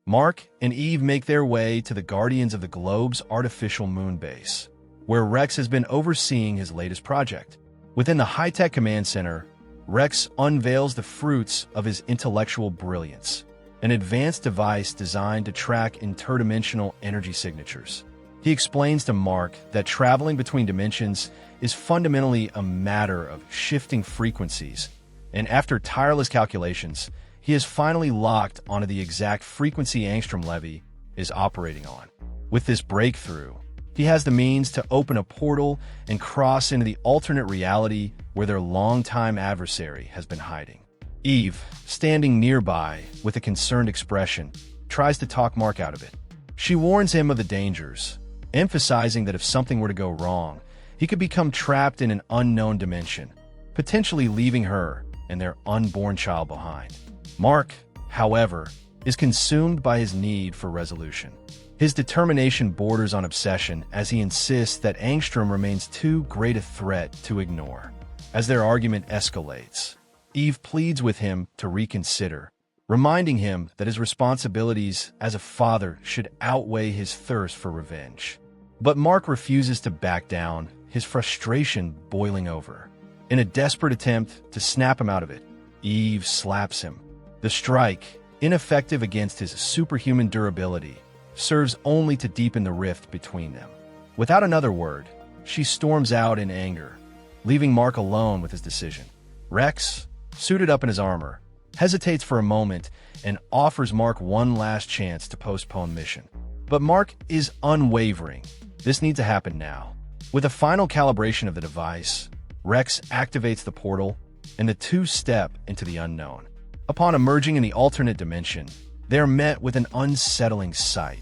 Mark and Eve make their way to the Guardians of the Globe's artificial moon base, where Rex has been overseeing his latest project. Within the high-tech command center, Rex unveils the fruits of his intellectual brilliance, an advanced device designed to track interdimensional energy signatures. He explains to Mark that traveling between dimensions is fundamentally a matter of shifting frequencies, and after tireless calculations, he has finally locked onto the exact frequency Angstrom Levy is operating on. With this breakthrough, he has the means to open a portal and cross into the alternate reality where their longtime adversary has been hiding. Eve, standing nearby with a concerned expression, tries to talk Mark out of it. She warns him of the dangers, emphasizing that if something were to go wrong, he could become trapped in an unknown dimension, potentially leaving her and their unborn child behind. Mark, however, is consumed by his need for resolution. His determination borders on obsession as he insists that Angstrom remains too great a threat to ignore. As their argument escalates, Eve pleads with him to reconsider, reminding him that his responsibilities as a father should outweigh his thirst for revenge. But Mark refuses to back down, his frustration boiling over. In a desperate attempt to snap him out of it, Eve slaps him. The strike, ineffective against his superhuman durability, serves only to deepen the rift between them. Without another word, she storms out in anger, leaving Mark alone with his decision. Rex, suited up in his armor, hesitates for a moment and offers Mark one last chance to postpone mission. But Mark is unwavering. This needs to happen now. With a final calibration of the device, Rex activates the portal, and the two step into the unknown. Upon emerging in the alternate dimension, they are met with an unsettling sight.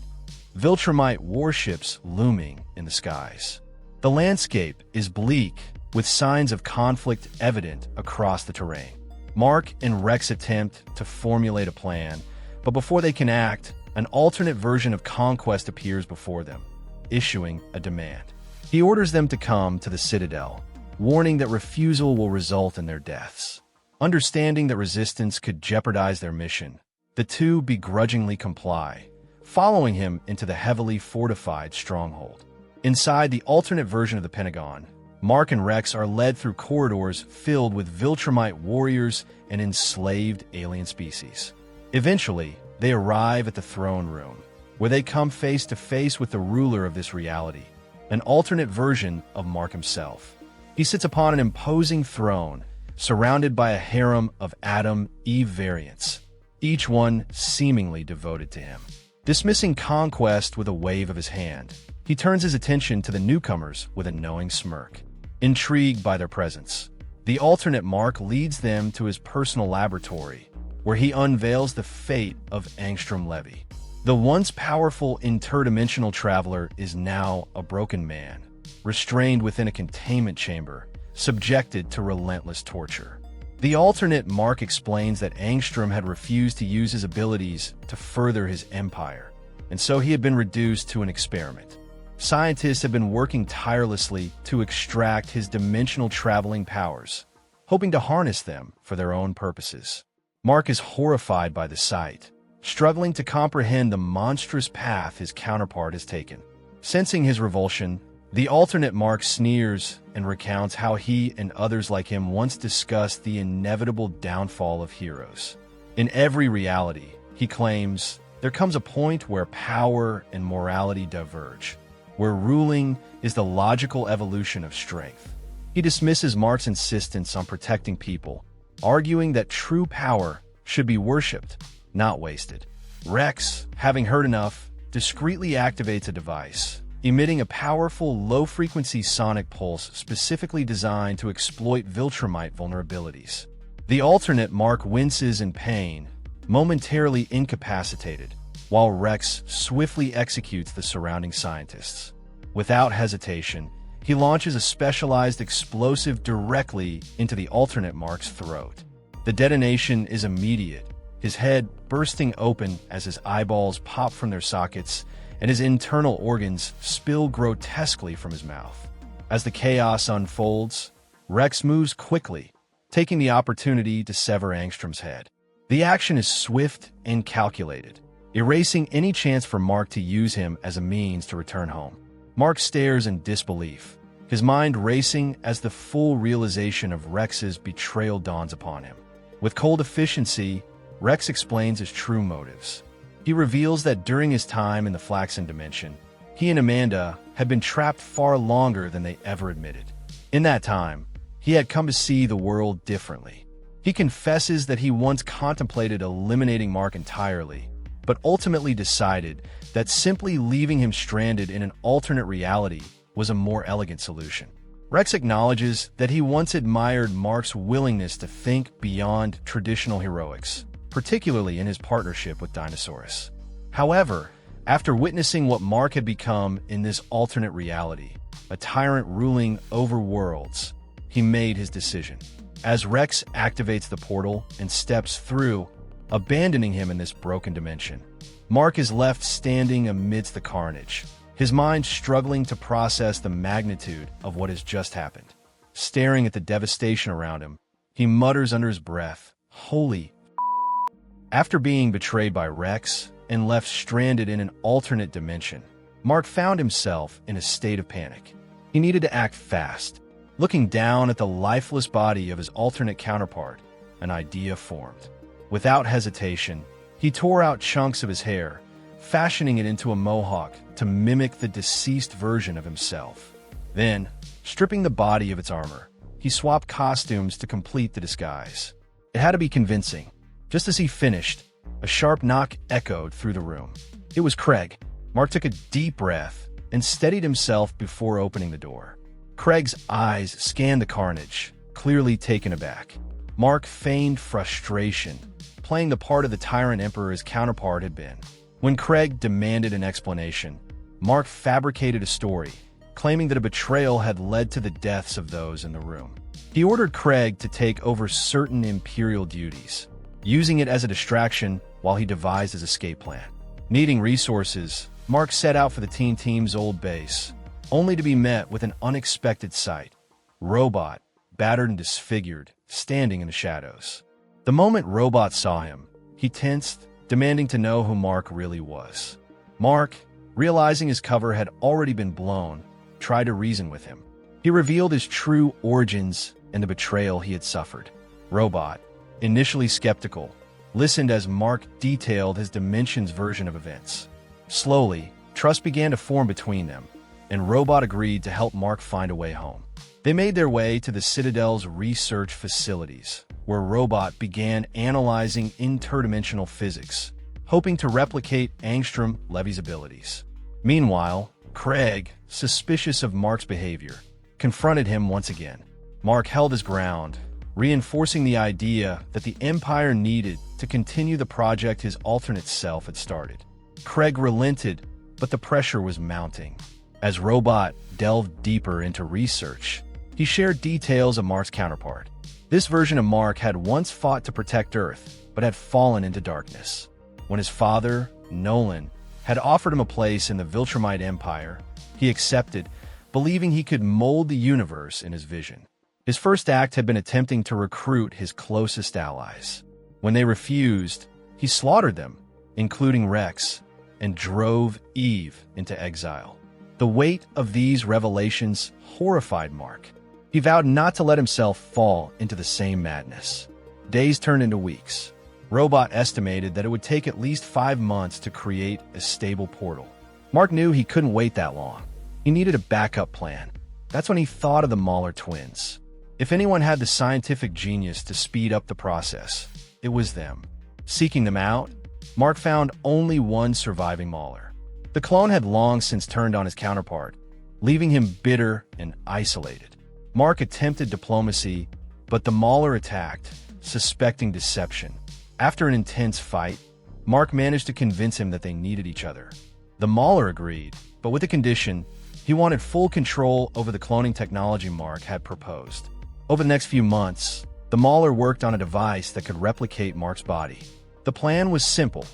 Viltrumite warships looming in the skies. The landscape is bleak, with signs of conflict evident across the terrain. Mark and Rex attempt to formulate a plan, but before they can act, an alternate version of Conquest appears before them, issuing a demand. He orders them to come to the Citadel, warning that refusal will result in their deaths. Understanding that resistance could jeopardize their mission, the two begrudgingly comply, following him into the heavily fortified stronghold. Inside the alternate version of the Pentagon, Mark and Rex are led through corridors filled with Viltrumite warriors and enslaved alien species. Eventually, they arrive at the throne room, where they come face to face with the ruler of this reality, an alternate version of Mark himself. He sits upon an imposing throne, surrounded by a harem of Adam-Eve variants, each one seemingly devoted to him. Dismissing Conquest with a wave of his hand, he turns his attention to the newcomers with a knowing smirk. Intrigued by their presence, the alternate Mark leads them to his personal laboratory, where he unveils the fate of Angstrom Levy. The once powerful interdimensional traveler is now a broken man, restrained within a containment chamber, subjected to relentless torture. The alternate Mark explains that Angstrom had refused to use his abilities to further his empire, and so he had been reduced to an experiment. Scientists have been working tirelessly to extract his dimensional traveling powers, hoping to harness them for their own purposes. Mark is horrified by the sight, struggling to comprehend the monstrous path his counterpart has taken. Sensing his revulsion, the alternate Mark sneers and recounts how he and others like him once discussed the inevitable downfall of heroes. In every reality, he claims, there comes a point where power and morality diverge, where ruling is the logical evolution of strength. He dismisses Mark's insistence on protecting people, arguing that true power should be worshipped, not wasted. Rex, having heard enough, discreetly activates a device, emitting a powerful low-frequency sonic pulse specifically designed to exploit Viltrumite vulnerabilities. The alternate Mark winces in pain, momentarily incapacitated, while Rex swiftly executes the surrounding scientists. Without hesitation, he launches a specialized explosive directly into the alternate Mark's throat. The detonation is immediate, his head bursting open as his eyeballs pop from their sockets and his internal organs spill grotesquely from his mouth. As the chaos unfolds, Rex moves quickly, taking the opportunity to sever Angstrom's head. The action is swift and calculated, erasing any chance for Mark to use him as a means to return home. Mark stares in disbelief, his mind racing as the full realization of Rex's betrayal dawns upon him. With cold efficiency, Rex explains his true motives. He reveals that during his time in the Flaxen Dimension, he and Amanda had been trapped far longer than they ever admitted. In that time, he had come to see the world differently. He confesses that he once contemplated eliminating Mark entirely, but ultimately decided that simply leaving him stranded in an alternate reality was a more elegant solution. Rex acknowledges that he once admired Mark's willingness to think beyond traditional heroics, particularly in his partnership with Dinosaurus. However, after witnessing what Mark had become in this alternate reality, a tyrant ruling over worlds, he made his decision. As Rex activates the portal and steps through, abandoning him in this broken dimension, Mark is left standing amidst the carnage, his mind struggling to process the magnitude of what has just happened. Staring at the devastation around him, he mutters under his breath, "Holy f***." After being betrayed by Rex and left stranded in an alternate dimension, Mark found himself in a state of panic. He needed to act fast. Looking down at the lifeless body of his alternate counterpart, an idea formed. Without hesitation, he tore out chunks of his hair, fashioning it into a mohawk to mimic the deceased version of himself. Then, stripping the body of its armor, he swapped costumes to complete the disguise. It had to be convincing. Just as he finished, a sharp knock echoed through the room. It was Craig. Mark took a deep breath and steadied himself before opening the door. Craig's eyes scanned the carnage, clearly taken aback. Mark feigned frustration, playing the part of the tyrant emperor his counterpart had been. When Craig demanded an explanation, Mark fabricated a story, claiming that a betrayal had led to the deaths of those in the room. He ordered Craig to take over certain Imperial duties, using it as a distraction while he devised his escape plan. Needing resources, Mark set out for the Teen Team's old base, only to be met with an unexpected sight. Robot, battered and disfigured, standing in the shadows. The moment Robot saw him, he tensed, demanding to know who Mark really was. Mark, realizing his cover had already been blown, tried to reason with him. He revealed his true origins and the betrayal he had suffered. Robot, initially skeptical, listened as Mark detailed his dimension's version of events. Slowly, trust began to form between them, and Robot agreed to help Mark find a way home. They made their way to the Citadel's research facilities, where Robot began analyzing interdimensional physics, hoping to replicate Angstrom Levy's abilities. Meanwhile, Craig, suspicious of Mark's behavior, confronted him once again. Mark held his ground, reinforcing the idea that the Empire needed to continue the project his alternate self had started. Craig relented, but the pressure was mounting. As Robot delved deeper into research, he shared details of Mark's counterpart. This version of Mark had once fought to protect Earth, but had fallen into darkness. When his father, Nolan, had offered him a place in the Viltrumite Empire, he accepted, believing he could mold the universe in his vision. His first act had been attempting to recruit his closest allies. When they refused, he slaughtered them, including Rex, and drove Eve into exile. The weight of these revelations horrified Mark. He vowed not to let himself fall into the same madness. Days turned into weeks. Robot estimated that it would take at least 5 months to create a stable portal. Mark knew he couldn't wait that long. He needed a backup plan. That's when he thought of the Mahler twins. If anyone had the scientific genius to speed up the process, it was them. Seeking them out, Mark found only one surviving Mahler. The clone had long since turned on his counterpart, leaving him bitter and isolated. Mark attempted diplomacy, but the Mahler attacked, suspecting deception. After an intense fight, Mark managed to convince him that they needed each other. The Mahler agreed, but with a condition: he wanted full control over the cloning technology Mark had proposed. Over the next few months, the Mahler worked on a device that could replicate Mark's body. The plan was simple: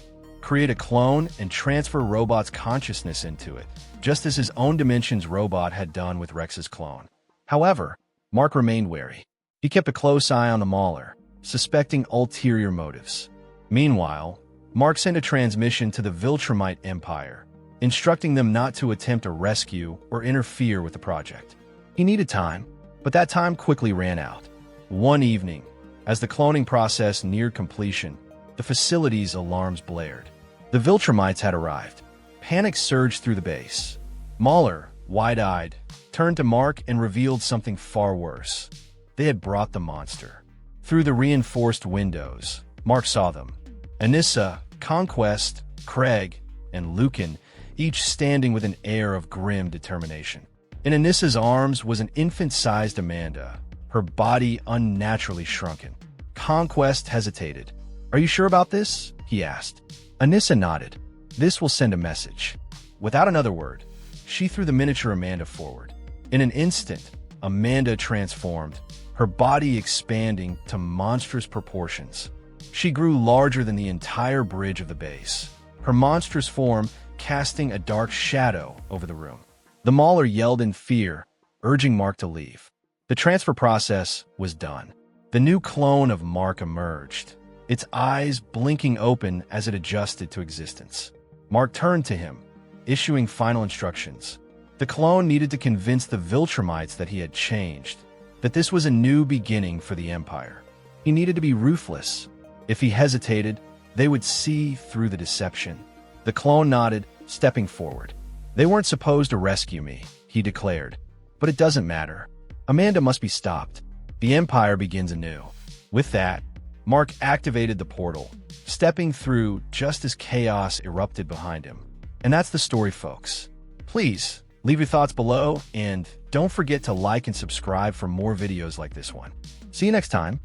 create a clone and transfer Robot's consciousness into it, just as his own dimension's Robot had done with Rex's clone. However, Mark remained wary. He kept a close eye on the Mahler, suspecting ulterior motives. Meanwhile, Mark sent a transmission to the Viltrumite Empire, instructing them not to attempt a rescue or interfere with the project. He needed time, but that time quickly ran out. One evening, as the cloning process neared completion, the facility's alarms blared. The Viltrumites had arrived. Panic surged through the base. Mahler, wide-eyed, turned to Mark and revealed something far worse. They had brought the monster. Through the reinforced windows, Mark saw them. Anissa, Conquest, Craig, and Lucan, each standing with an air of grim determination. In Anissa's arms was an infant-sized Amanda, her body unnaturally shrunken. Conquest hesitated. "Are you sure about this?" he asked. Anissa nodded. "This will send a message." Without another word, she threw the miniature Amanda forward. In an instant, Amanda transformed, her body expanding to monstrous proportions. She grew larger than the entire bridge of the base, her monstrous form casting a dark shadow over the room. The Mauler yelled in fear, urging Mark to leave. The transfer process was done. The new clone of Mark emerged, its eyes blinking open as it adjusted to existence. Mark turned to him, issuing final instructions. The clone needed to convince the Viltrumites that he had changed, that this was a new beginning for the Empire. He needed to be ruthless. If he hesitated, they would see through the deception. The clone nodded, stepping forward. "They weren't supposed to rescue me," he declared. "But it doesn't matter. Amanda must be stopped. The Empire begins anew." With that, Mark activated the portal, stepping through just as chaos erupted behind him. And that's the story, folks. Please, leave your thoughts below, and don't forget to like and subscribe for more videos like this one. See you next time.